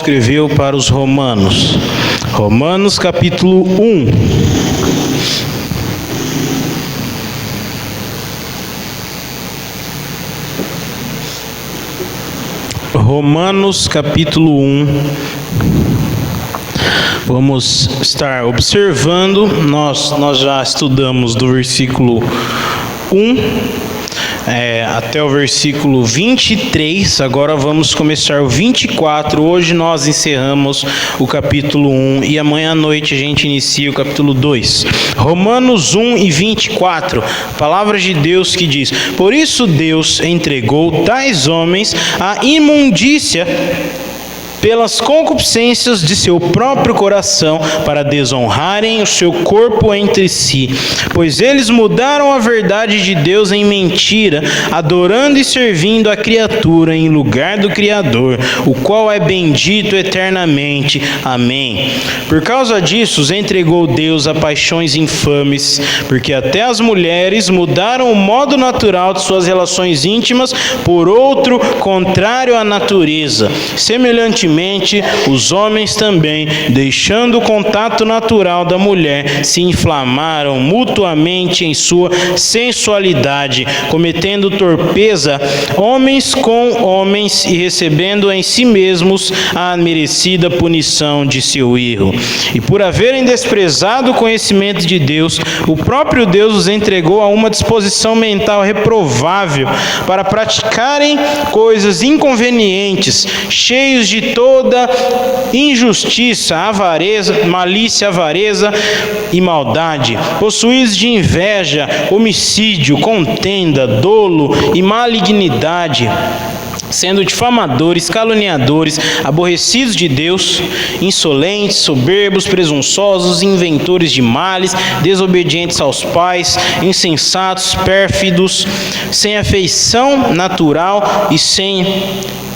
Escreveu para os Romanos. Romanos capítulo 1. Romanos capítulo 1. Vamos estar observando, nós já estudamos do versículo 1 até o versículo 23, agora vamos começar o 24, hoje nós encerramos o capítulo 1 e amanhã à noite a gente inicia o capítulo 2. Romanos 1 e 24, palavra de Deus que diz: por isso Deus entregou tais homens à imundícia pelas concupiscências de seu próprio coração, para desonrarem o seu corpo entre si. Pois eles mudaram a verdade de Deus em mentira, adorando e servindo a criatura em lugar do Criador, o qual é bendito eternamente. Amém. Por causa disso, os entregou Deus a paixões infames, porque até as mulheres mudaram o modo natural de suas relações íntimas por outro contrário à natureza. Semelhantemente, os homens também, deixando o contato natural da mulher, se inflamaram mutuamente em sua sensualidade, cometendo torpeza homens com homens e recebendo em si mesmos a merecida punição de seu erro. E por haverem desprezado o conhecimento de Deus, o próprio Deus os entregou a uma disposição mental reprovável para praticarem coisas inconvenientes, cheios de toda injustiça, avareza, malícia, avareza e maldade, possuídos de inveja, homicídio, contenda, dolo e malignidade, sendo difamadores, caluniadores, aborrecidos de Deus, insolentes, soberbos, presunçosos, inventores de males, desobedientes aos pais, insensatos, pérfidos, sem afeição natural e sem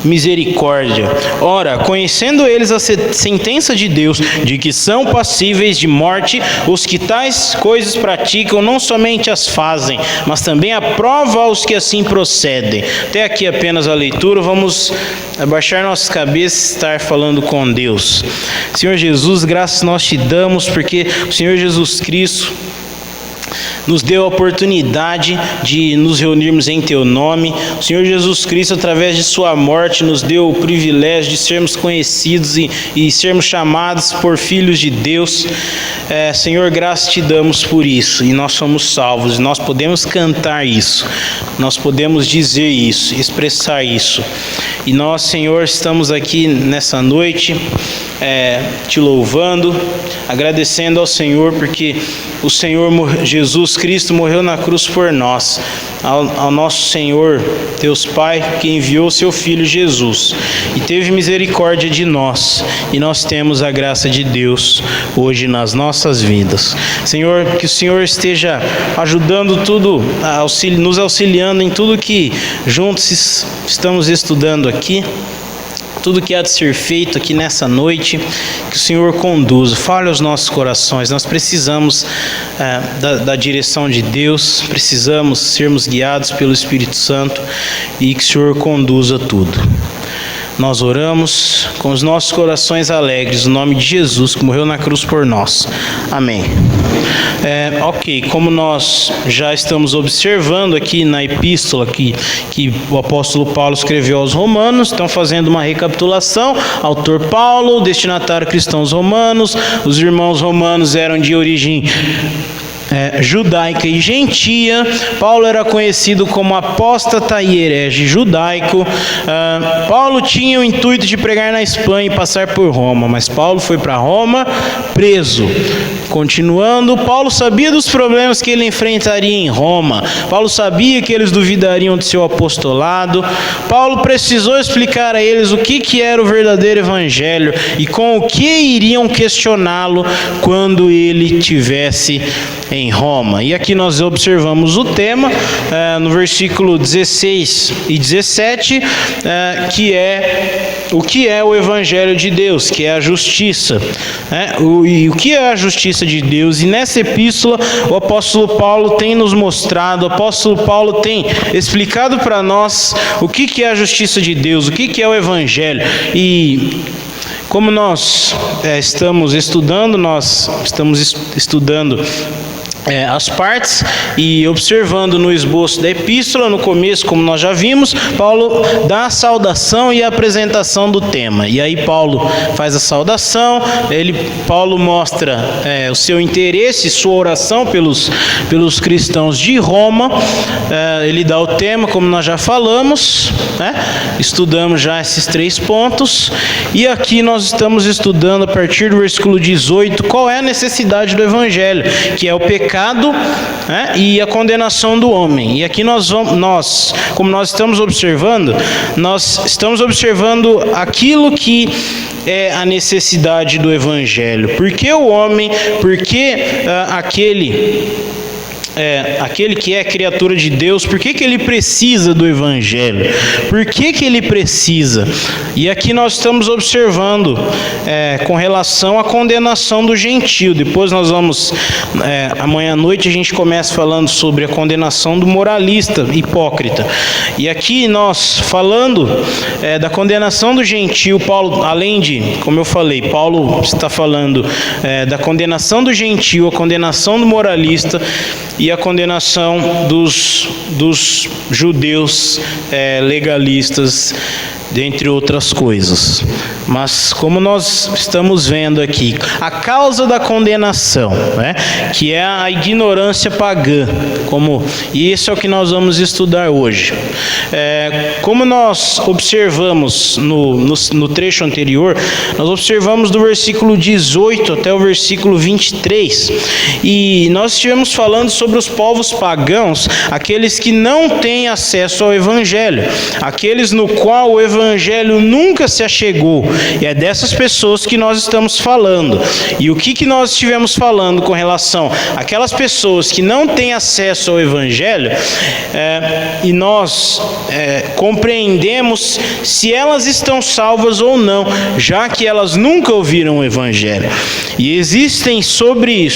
misericórdia. Ora, conhecendo eles a sentença de Deus, de que são passíveis de morte os que tais coisas praticam, não somente as fazem, mas também aprovam os que assim procedem. Até aqui apenas a leitura, vamos abaixar nossas cabeças e estar falando com Deus. Senhor Jesus, graças nós te damos, porque o Senhor Jesus Cristo nos deu a oportunidade de nos reunirmos em Teu nome. O Senhor Jesus Cristo, através de Sua morte, nos deu o privilégio de sermos conhecidos e sermos chamados por filhos de Deus. Senhor, graças te damos por isso, e nós somos salvos, e nós podemos cantar isso, nós podemos dizer isso, expressar isso. E nós, Senhor, estamos aqui nessa noite te louvando, agradecendo ao Senhor, porque o Senhor Jesus Cristo morreu na cruz por nós, ao nosso Senhor, Deus Pai, que enviou seu Filho Jesus, e teve misericórdia de nós, e nós temos a graça de Deus hoje nas nossas vidas. Senhor, que o Senhor esteja ajudando tudo, nos auxiliando em tudo que juntos estamos estudando aqui, tudo que há de ser feito aqui nessa noite, que o Senhor conduza, fale aos nossos corações. Nós precisamos da direção de Deus, precisamos sermos guiados pelo Espírito Santo, e que o Senhor conduza tudo. Nós oramos com os nossos corações alegres, no nome de Jesus, que morreu na cruz por nós. Amém. Como nós já estamos observando aqui na epístola que o apóstolo Paulo escreveu aos Romanos, estão fazendo uma recapitulação. Autor Paulo, destinatário cristãos romanos, os irmãos romanos eram de origem judaica e gentia. Paulo era conhecido como apóstata e herege judaico. Paulo tinha o intuito de pregar na Espanha e passar por Roma, mas Paulo foi para Roma preso. Continuando, Paulo sabia dos problemas que ele enfrentaria em Roma. Paulo sabia que eles duvidariam de seu apostolado. Paulo precisou explicar a eles o que era o verdadeiro evangelho e com o que iriam questioná-lo quando ele tivesse em Roma. E aqui nós observamos o tema no versículo 16 e 17, que é o que é o Evangelho de Deus, que é a justiça. E o que é a justiça de Deus? E nessa epístola o apóstolo Paulo tem nos mostrado, o apóstolo Paulo tem explicado para nós o que é a justiça de Deus, o que é o Evangelho. E como nós estamos estudando as partes e observando no esboço da epístola, no começo, como nós já vimos, Paulo dá a saudação e a apresentação do tema. E aí Paulo faz a saudação, Paulo mostra o seu interesse, sua oração pelos cristãos de Roma, ele dá o tema, como nós já falamos, né? Estudamos já esses 3 pontos, e aqui nós estamos estudando a partir do versículo 18, qual é a necessidade do Evangelho, que é o pecado, né, e a condenação do homem. E aqui como nós estamos observando aquilo que é a necessidade do Evangelho. Por que o homem, por que aquele que é criatura de Deus, por que ele precisa do Evangelho? Por que ele precisa? E aqui nós estamos observando com relação à condenação do gentio. Depois nós vamos, amanhã à noite a gente começa falando sobre a condenação do moralista hipócrita. E aqui nós falando da condenação do gentio, Paulo, além de, como eu falei, Paulo está falando da condenação do gentio, a condenação do moralista e a condenação dos judeus legalistas, dentre outras coisas. Mas como nós estamos vendo aqui, a causa da condenação, né, que é a ignorância pagã, e isso é o que nós vamos estudar hoje. Como nós observamos no trecho anterior, nós observamos do versículo 18 até o versículo 23, e nós estivemos falando sobre os povos pagãos, aqueles que não têm acesso ao Evangelho, aqueles no qual o Evangelho nunca se achegou. E é dessas pessoas que nós estamos falando. E o que nós estivemos falando com relação àquelas pessoas que não têm acesso ao Evangelho, e nós compreendemos se elas estão salvas ou não, já que elas nunca ouviram o Evangelho. E existem sobre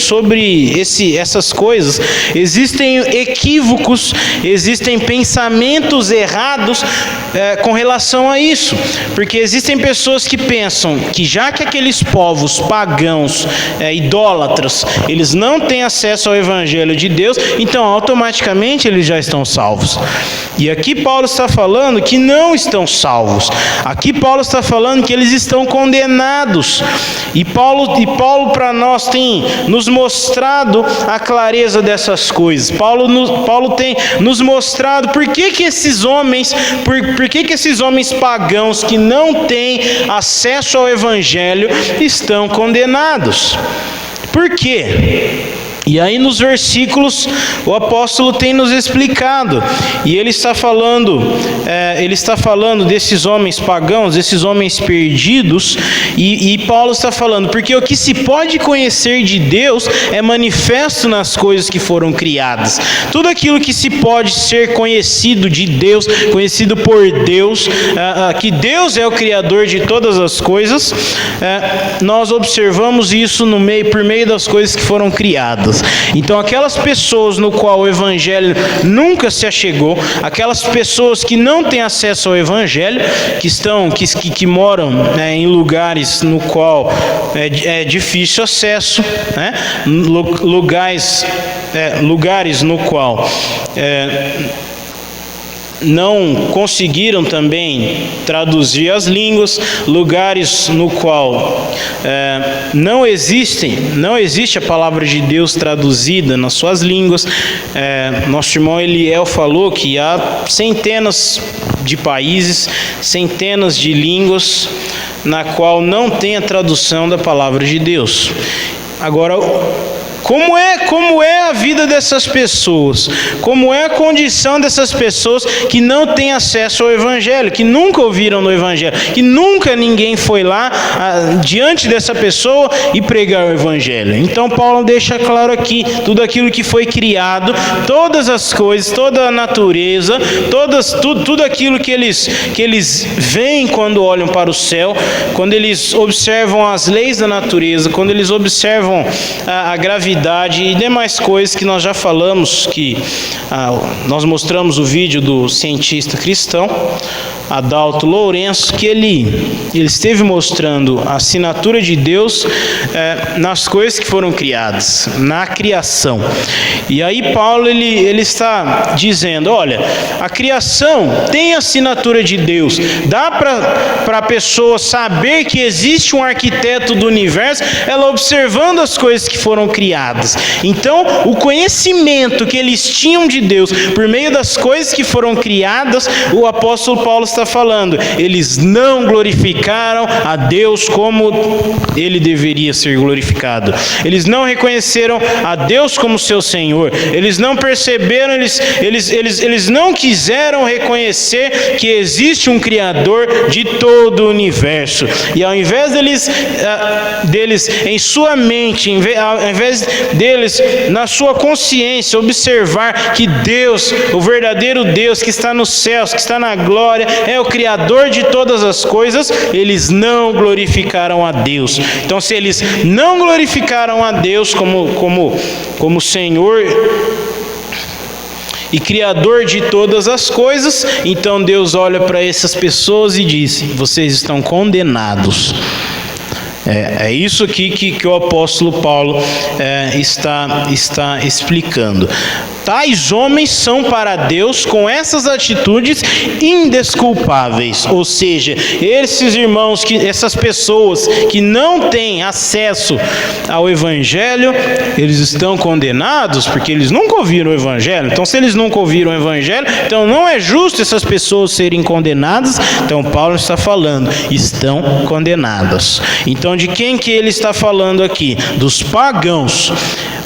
essas coisas, existem equívocos, existem pensamentos errados com relação a isso, porque existem pessoas que pensam que já que aqueles povos pagãos, idólatras, eles não têm acesso ao Evangelho de Deus, então automaticamente eles já estão salvos. E aqui Paulo está falando que não estão salvos. Aqui Paulo está falando que eles estão condenados. E Paulo para nós tem nos mostrado a clareza dessas coisas. Paulo tem nos mostrado por que esses homens pagãos que não têm acesso ao Evangelho estão condenados. Por quê? E aí nos versículos o apóstolo tem nos explicado, e ele está falando desses homens pagãos, desses homens perdidos, e Paulo está falando, porque o que se pode conhecer de Deus é manifesto nas coisas que foram criadas. Tudo aquilo que se pode ser conhecido de Deus, conhecido por Deus, que Deus é o Criador de todas as coisas, nós observamos isso por meio das coisas que foram criadas. Então aquelas pessoas no qual o Evangelho nunca se achegou, aquelas pessoas que não têm acesso ao Evangelho, que moram em lugares no qual é difícil acesso, né? Lugares no qual não conseguiram também traduzir as línguas, lugares no qual não existe a palavra de Deus traduzida nas suas línguas. Nosso irmão Eliel falou que há centenas de países, centenas de línguas na qual não tem a tradução da palavra de Deus. Agora, como é a vida dessas pessoas? Como é a condição dessas pessoas que não têm acesso ao Evangelho, que nunca ouviram no Evangelho, que nunca ninguém foi lá diante dessa pessoa e pregar o Evangelho? Então Paulo deixa claro aqui, tudo aquilo que foi criado, todas as coisas, toda a natureza, tudo aquilo que eles veem quando olham para o céu, quando eles observam as leis da natureza, quando eles observam a gravidade e demais coisas que nós já falamos, que nós mostramos o vídeo do cientista cristão. Adalto Lourenço, que ele esteve mostrando a assinatura de Deus nas coisas que foram criadas, na criação. E aí Paulo ele está dizendo, olha, a criação tem a assinatura de Deus, dá para a pessoa saber que existe um arquiteto do universo, ela observando as coisas que foram criadas. Então, o conhecimento que eles tinham de Deus por meio das coisas que foram criadas, o apóstolo Paulo está falando, eles não glorificaram a Deus como ele deveria ser glorificado. Eles não reconheceram a Deus como seu Senhor. Eles não perceberam, eles não quiseram reconhecer que existe um Criador de todo o universo. E ao invés deles em sua mente, ao invés deles na sua consciência observar que Deus, o verdadeiro Deus que está nos céus, que está na glória, é o Criador de todas as coisas, eles não glorificaram a Deus. Então, se eles não glorificaram a Deus como Senhor e Criador de todas as coisas, então Deus olha para essas pessoas e diz: vocês estão condenados. É isso aqui que o apóstolo Paulo está explicando. Tais homens são para Deus com essas atitudes indesculpáveis. Ou seja, esses irmãos, essas pessoas que não têm acesso ao Evangelho, eles estão condenados porque eles nunca ouviram o Evangelho. Então, se eles nunca ouviram o Evangelho, então não é justo essas pessoas serem condenadas. Então, Paulo está falando, estão condenadas. Então, de quem que ele está falando aqui? Dos pagãos.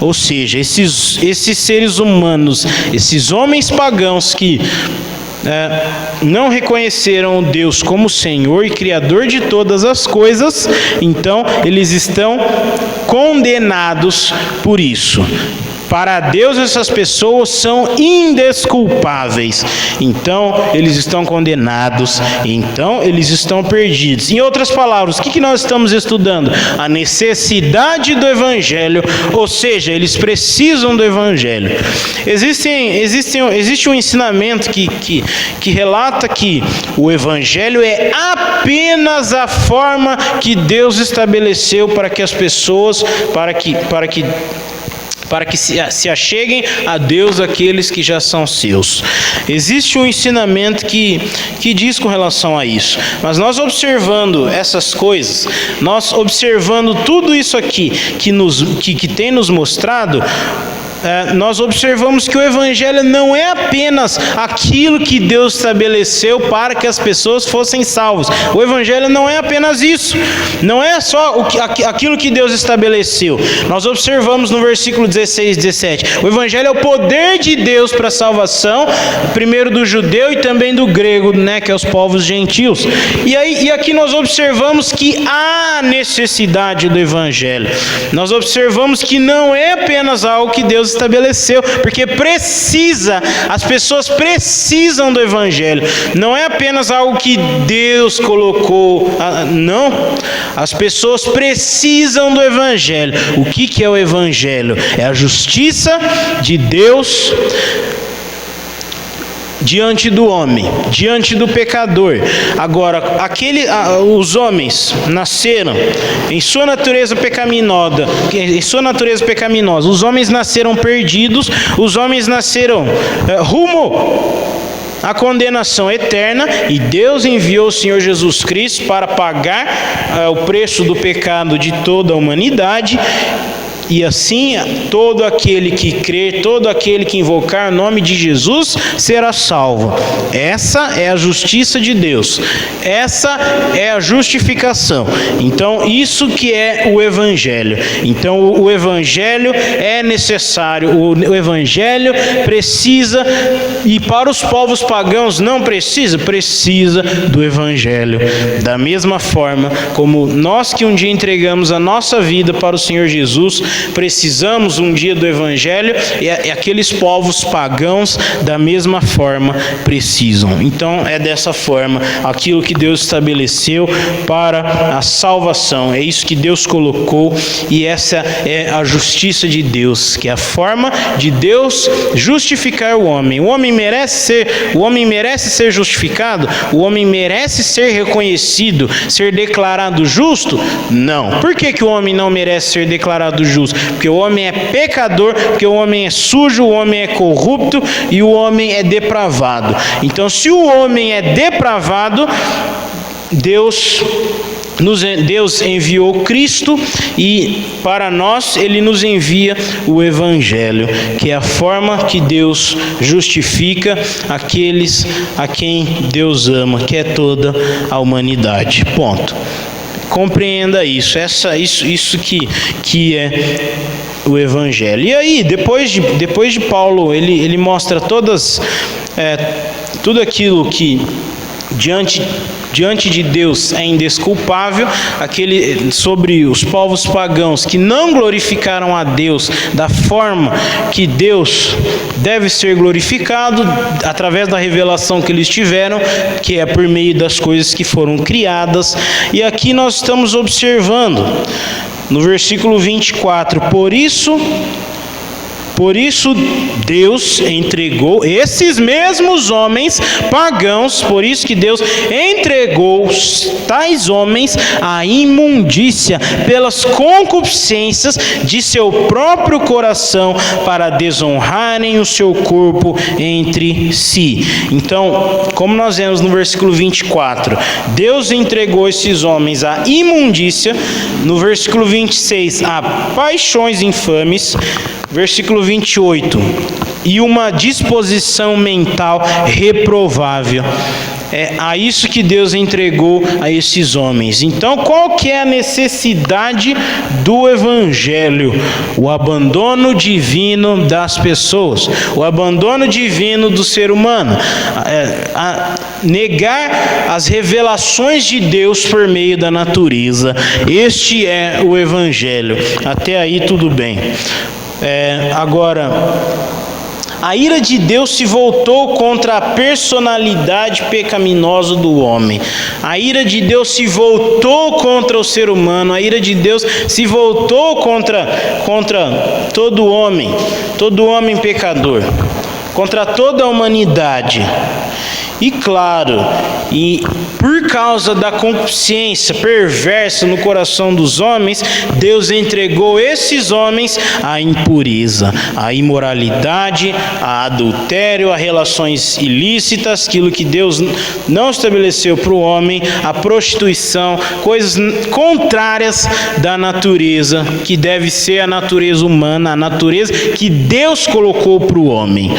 Ou seja, esses seres humanos, esses homens pagãos que não reconheceram Deus como Senhor e Criador de todas as coisas, então eles estão condenados por isso. Para Deus, essas pessoas são indesculpáveis. Então, eles estão condenados. Então, eles estão perdidos. Em outras palavras, o que nós estamos estudando? A necessidade do Evangelho. Ou seja, eles precisam do Evangelho. Existe um ensinamento que relata que o Evangelho é apenas a forma que Deus estabeleceu para que as pessoas, para que se acheguem a Deus aqueles que já são seus. Existe um ensinamento que diz com relação a isso. Mas nós observando essas coisas, nós observando tudo isso aqui que tem nos mostrado, nós observamos que o Evangelho não é apenas aquilo que Deus estabeleceu para que as pessoas fossem salvas. O Evangelho não é apenas isso. Não é só aquilo que Deus estabeleceu. Nós observamos no versículo 16 e 17. O Evangelho é o poder de Deus para a salvação, primeiro do judeu e também do grego, que é os povos gentios. E aqui nós observamos que há necessidade do Evangelho. Nós observamos que não é apenas algo que Deus estabeleceu, porque as pessoas precisam do Evangelho. Não é apenas algo que Deus colocou, não. As pessoas precisam do Evangelho. O que é o Evangelho? É a justiça de Deus diante do homem, diante do pecador. Agora, os homens nasceram em sua natureza pecaminosa, os homens nasceram perdidos, os homens nasceram rumo à condenação eterna, e Deus enviou o Senhor Jesus Cristo para pagar o preço do pecado de toda a humanidade. E assim, todo aquele que crer, todo aquele que invocar o nome de Jesus será salvo. Essa é a justiça de Deus. Essa é a justificação. Então, isso que é o Evangelho. Então, o Evangelho é necessário. O Evangelho precisa, e para os povos pagãos não precisa? Precisa do Evangelho. Da mesma forma como nós que um dia entregamos a nossa vida para o Senhor Jesus, precisamos um dia do Evangelho, e aqueles povos pagãos da mesma forma precisam. Então é dessa forma, aquilo que Deus estabeleceu para a salvação, é isso que Deus colocou, e essa é a justiça de Deus, que é a forma de Deus justificar o homem. O homem merece ser justificado? O homem merece ser reconhecido, ser declarado justo? Não. Por que o homem não merece ser declarado justo? Porque o homem é pecador, porque o homem é sujo, o homem é corrupto e o homem é depravado. Então, se o homem é depravado, Deus enviou Cristo, e para nós Ele nos envia o Evangelho, que é a forma que Deus justifica aqueles a quem Deus ama, que é toda a humanidade. Ponto. Compreenda isso. Isso que é o Evangelho. E aí, depois de Paulo, ele mostra tudo aquilo que diante de Deus é indesculpável, sobre os povos pagãos que não glorificaram a Deus da forma que Deus deve ser glorificado, através da revelação que eles tiveram, que é por meio das coisas que foram criadas. E aqui nós estamos observando, no versículo 24, Por isso Deus entregou esses mesmos homens pagãos, por isso que Deus entregou tais homens à imundícia pelas concupiscências de seu próprio coração, para desonrarem o seu corpo entre si. Então, como nós vemos no versículo 24, Deus entregou esses homens à imundícia. No versículo 26, a paixões infames. Versículo 28, e uma disposição mental reprovável. É a isso que Deus entregou a esses homens. Então, qual que é a necessidade do Evangelho? O abandono divino das pessoas, o abandono divino do ser humano, negar as revelações de Deus por meio da natureza. Este é o Evangelho. Até aí tudo bem. Agora, a ira de Deus se voltou contra a personalidade pecaminosa do homem. A ira de Deus se voltou contra o ser humano. A ira de Deus se voltou contra todo homem pecador, contra toda a humanidade. E claro, por causa da concupiscência perversa no coração dos homens, Deus entregou esses homens à impureza, à imoralidade, a adultério, a relações ilícitas, aquilo que Deus não estabeleceu para o homem, a prostituição, coisas contrárias da natureza, que deve ser a natureza humana, a natureza que Deus colocou para o homem,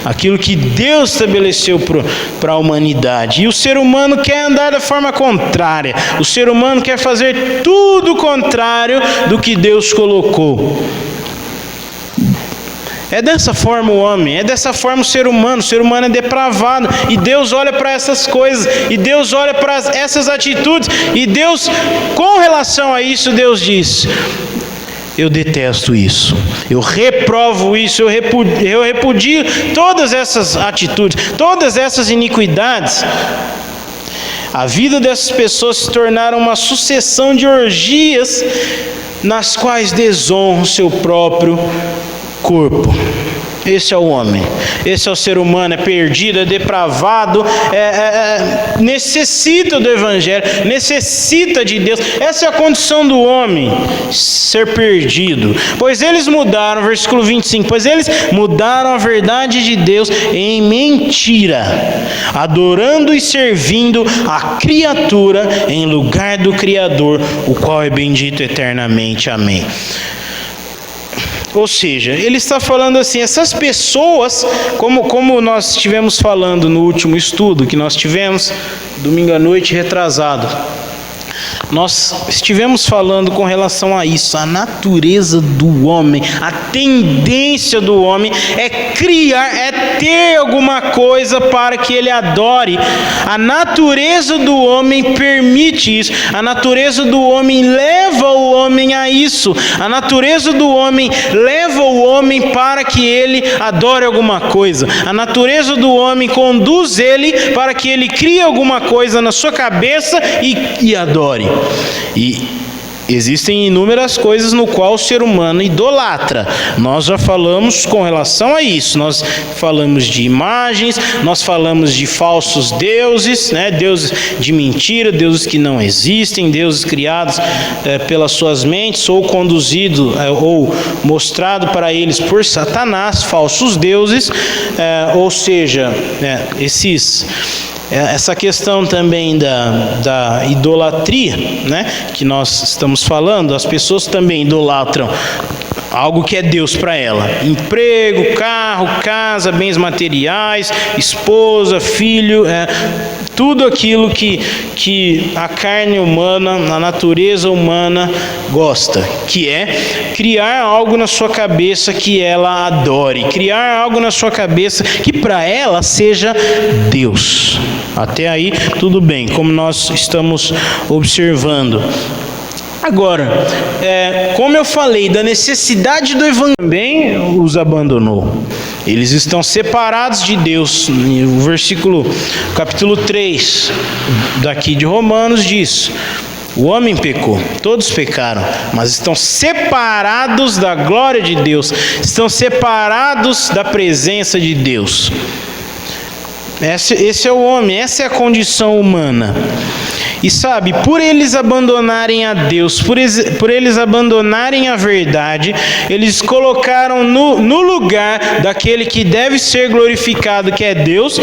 aquilo que Deus estabeleceu para a humanidade. E o ser humano quer andar da forma contrária. O ser humano quer fazer tudo contrário do que Deus colocou. É dessa forma o homem, é dessa forma o ser humano é depravado, e Deus olha para essas coisas, e Deus olha para essas atitudes, e Deus, com relação a isso, Deus diz: eu detesto isso, eu reprovo isso, eu repudio todas essas atitudes, todas essas iniquidades. A vida dessas pessoas se tornaram uma sucessão de orgias nas quais desonram o seu próprio corpo. Esse é o homem, esse é o ser humano, é perdido, é depravado, necessita do Evangelho, necessita de Deus. Essa é a condição do homem, ser perdido. Pois eles mudaram, versículo 25, pois eles mudaram a verdade de Deus em mentira, adorando e servindo a criatura em lugar do Criador, o qual é bendito eternamente. Amém. Ou seja, ele está falando assim, essas pessoas, como nós estivemos falando no último estudo que nós tivemos, domingo à noite retrasado, Nós estivemos falando com relação a isso, a natureza do homem, a tendência do homem é criar, é ter alguma coisa para que ele adore. A natureza do homem permite isso, a natureza do homem leva o homem a isso, a natureza do homem leva o homem para que ele adore alguma coisa, a natureza do homem conduz ele para que ele crie alguma coisa na sua cabeça e adore. E existem inúmeras coisas no qual o ser humano idolatra. Nós já falamos com relação a isso. Nós falamos de imagens, nós falamos de falsos deuses, né? Deuses de mentira, deuses que não existem, deuses criados pelas suas mentes ou conduzido ou mostrado para eles por Satanás, falsos deuses, ou seja, essa questão também da idolatria, né, que nós estamos falando, as pessoas também idolatram algo que é Deus para ela: emprego, carro, casa, bens materiais, esposa, filho, tudo aquilo que a carne humana, a natureza humana gosta, que é criar algo na sua cabeça que ela adore, criar algo na sua cabeça que para ela seja Deus. Até aí tudo bem, como nós estamos observando. Agora, como eu falei, da necessidade do evangelho, também os abandonou. Eles estão separados de Deus. O capítulo 3 daqui de Romanos diz: o homem pecou, todos pecaram, mas estão separados da glória de Deus, estão separados da presença de Deus. Esse é o homem, essa é a condição humana. E sabe, por eles abandonarem a Deus, por eles abandonarem a verdade, eles colocaram no lugar daquele que deve ser glorificado, que é Deus,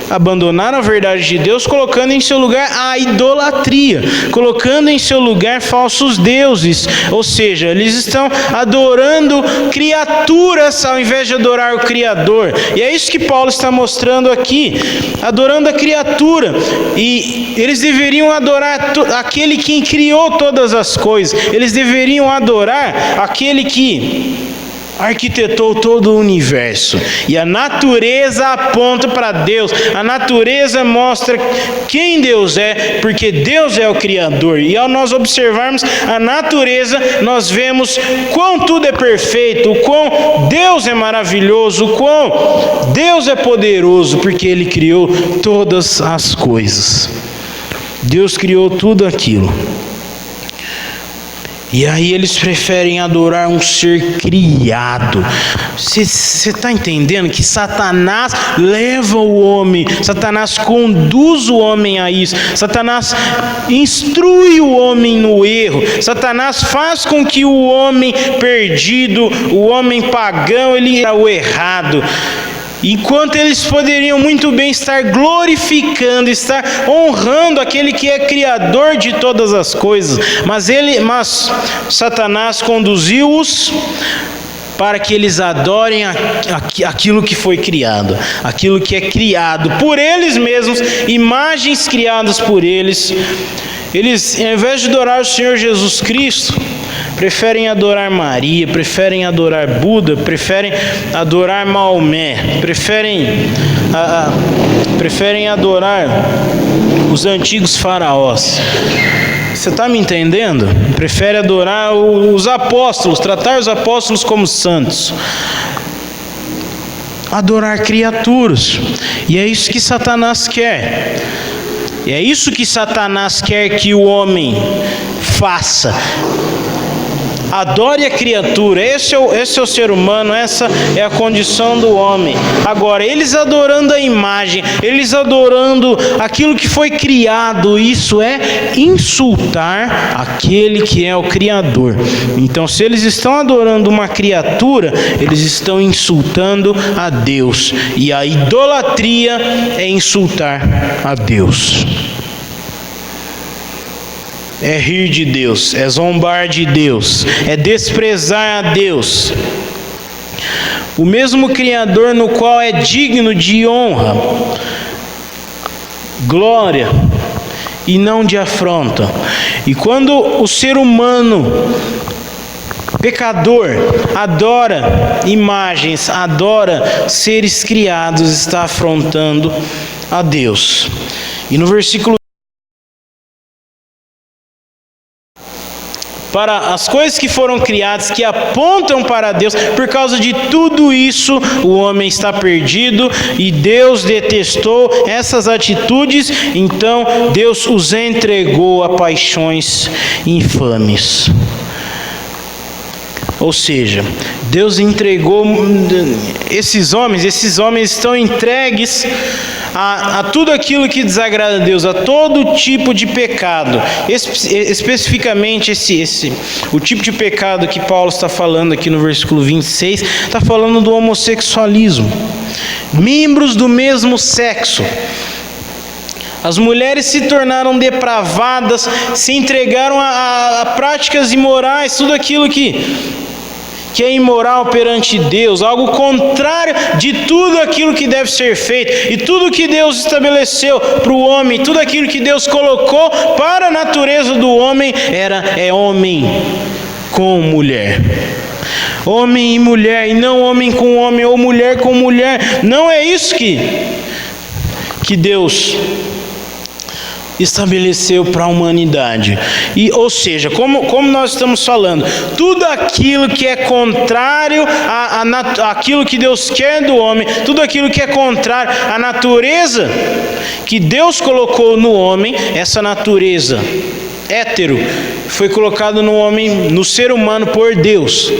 abandonaram a verdade de Deus, colocando em seu lugar a idolatria, colocando em seu lugar falsos deuses, ou seja, eles estão adorando criaturas ao invés de adorar o Criador. E é isso que Paulo está mostrando aqui, adorando a criatura. E eles deveriam adorar aquele que criou todas as coisas, eles deveriam adorar aquele que arquitetou todo o universo. E a natureza aponta para Deus, a natureza mostra quem Deus é, porque Deus é o Criador. E ao nós observarmos a natureza, nós vemos quão tudo é perfeito, o quão Deus é maravilhoso, o quão Deus é poderoso, porque Ele criou todas as coisas. Deus criou tudo aquilo. E aí eles preferem adorar um ser criado. Você está entendendo que Satanás leva o homem, Satanás conduz o homem a isso, Satanás instrui o homem no erro, Satanás faz com que o homem perdido, o homem pagão, ele é o errado. Enquanto eles poderiam muito bem estar glorificando, estar honrando aquele que é criador de todas as coisas, mas Satanás conduziu-os para que eles adorem aquilo que foi criado, aquilo que é criado por eles mesmos, imagens criadas por eles. Eles, ao invés de adorar o Senhor Jesus Cristo, preferem adorar Maria, preferem adorar Buda, preferem adorar Maomé, preferem adorar os antigos faraós. Você está me entendendo? Prefere adorar os apóstolos, tratar os apóstolos como santos. Adorar criaturas. E é isso que Satanás quer. E é isso que Satanás quer que o homem faça. Adore a criatura. Esse é o ser humano, essa é a condição do homem. Agora, eles adorando a imagem, eles adorando aquilo que foi criado, isso é insultar aquele que é o Criador. Então, se eles estão adorando uma criatura, eles estão insultando a Deus. E a idolatria é insultar a Deus. É rir de Deus, é zombar de Deus, é desprezar a Deus. O mesmo Criador no qual é digno de honra, glória e não de afronta. E quando o ser humano pecador adora imagens, adora seres criados, está afrontando a Deus. E no versículo para as coisas que foram criadas, que apontam para Deus, por causa de tudo isso, o homem está perdido e Deus detestou essas atitudes, então Deus os entregou a paixões infames. Ou seja, Deus entregou esses homens estão entregues a tudo aquilo que desagrada a Deus, a todo tipo de pecado. Especificamente o tipo de pecado que Paulo está falando aqui no versículo 26, está falando do homossexualismo. Membros do mesmo sexo. As mulheres se tornaram depravadas, se entregaram a práticas imorais, tudo aquilo que é imoral perante Deus, algo contrário de tudo aquilo que deve ser feito, e tudo que Deus estabeleceu para o homem, tudo aquilo que Deus colocou para a natureza do homem, é homem com mulher. Homem e mulher, e não homem com homem, ou mulher com mulher. Não é isso que Deus estabeleceu para a humanidade. Ou seja, como nós estamos falando, tudo aquilo que é contrário àquilo que Deus quer do homem, tudo aquilo que é contrário à natureza que Deus colocou no homem, essa natureza hétero foi colocada no homem, no ser humano por Deus.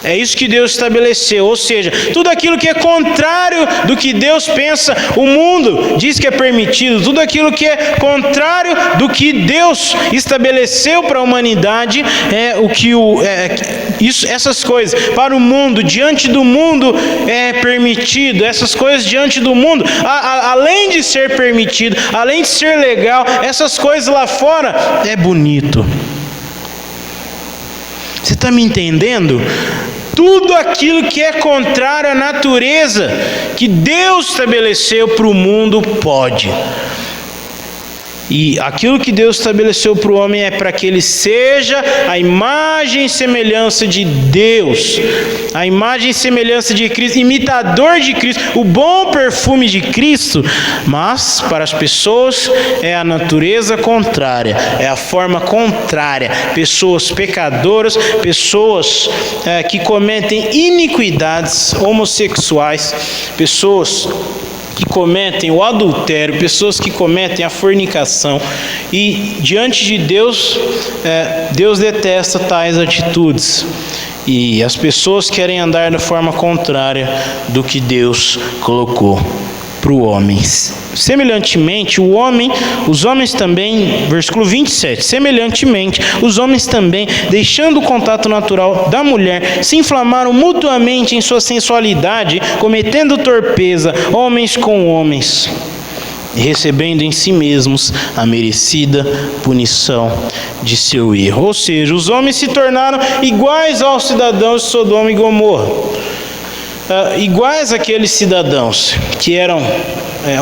É isso que Deus estabeleceu, ou seja, tudo aquilo que é contrário do que Deus pensa, o mundo diz que é permitido, tudo aquilo que é contrário do que Deus estabeleceu para a humanidade, essas coisas para o mundo, diante do mundo é permitido, essas coisas diante do mundo, além de ser permitido, além de ser legal, essas coisas lá fora é bonito. Você está me entendendo? Tudo aquilo que é contrário à natureza que Deus estabeleceu para o mundo pode. E aquilo que Deus estabeleceu para o homem é para que ele seja a imagem e semelhança de Deus, a imagem e semelhança de Cristo, imitador de Cristo, o bom perfume de Cristo. Mas para as pessoas é a natureza contrária, é a forma contrária. Pessoas pecadoras, pessoas que cometem iniquidades, homossexuais, pessoas que cometem o adultério, pessoas que cometem a fornicação, e diante de Deus, Deus detesta tais atitudes, e as pessoas querem andar da forma contrária do que Deus colocou para o homem. Semelhantemente, os homens também, versículo 27, semelhantemente, os homens também, deixando o contato natural da mulher, se inflamaram mutuamente em sua sensualidade, cometendo torpeza, homens com homens, recebendo em si mesmos a merecida punição de seu erro. Ou seja, os homens se tornaram iguais aos cidadãos de Sodoma e Gomorra. Iguais àqueles cidadãos que eram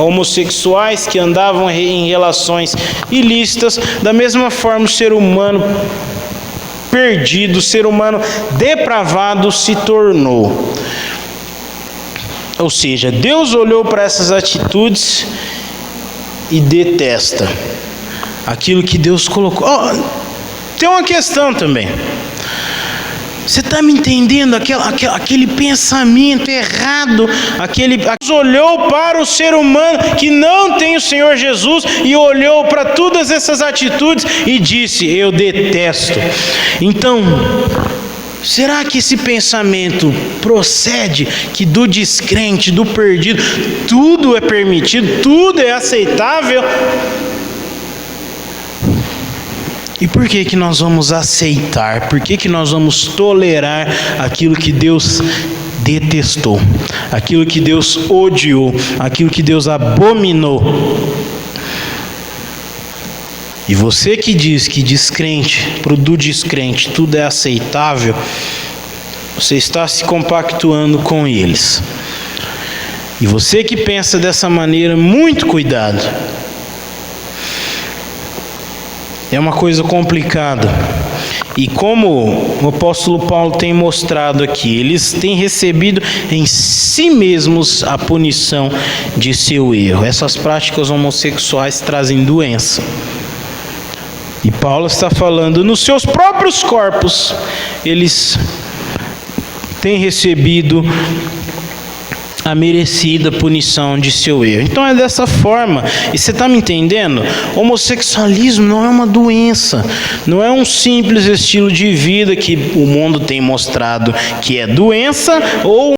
homossexuais, que andavam em relações ilícitas. Da mesma forma, o ser humano perdido, o ser humano depravado se tornou. Ou seja, Deus olhou para essas atitudes e detesta aquilo que Deus colocou. Tem uma questão também. Você está me entendendo? Aquele pensamento errado, Deus olhou para o ser humano que não tem o Senhor Jesus e olhou para todas essas atitudes e disse: eu detesto. Então, será que esse pensamento procede que do descrente, do perdido, tudo é permitido, tudo é aceitável? E por que nós vamos aceitar? Por que nós vamos tolerar aquilo que Deus detestou? Aquilo que Deus odiou? Aquilo que Deus abominou? E você que diz que do descrente tudo é aceitável, você está se compactuando com eles. E você que pensa dessa maneira, muito cuidado. é uma coisa complicada. E como o apóstolo Paulo tem mostrado aqui, eles têm recebido em si mesmos a punição de seu erro. Essas práticas homossexuais trazem doença. E Paulo está falando, nos seus próprios corpos, eles têm recebido a merecida punição de seu erro. Então é dessa forma, e você está me entendendo? Homossexualismo não é uma doença, não é um simples estilo de vida que o mundo tem mostrado que é doença ou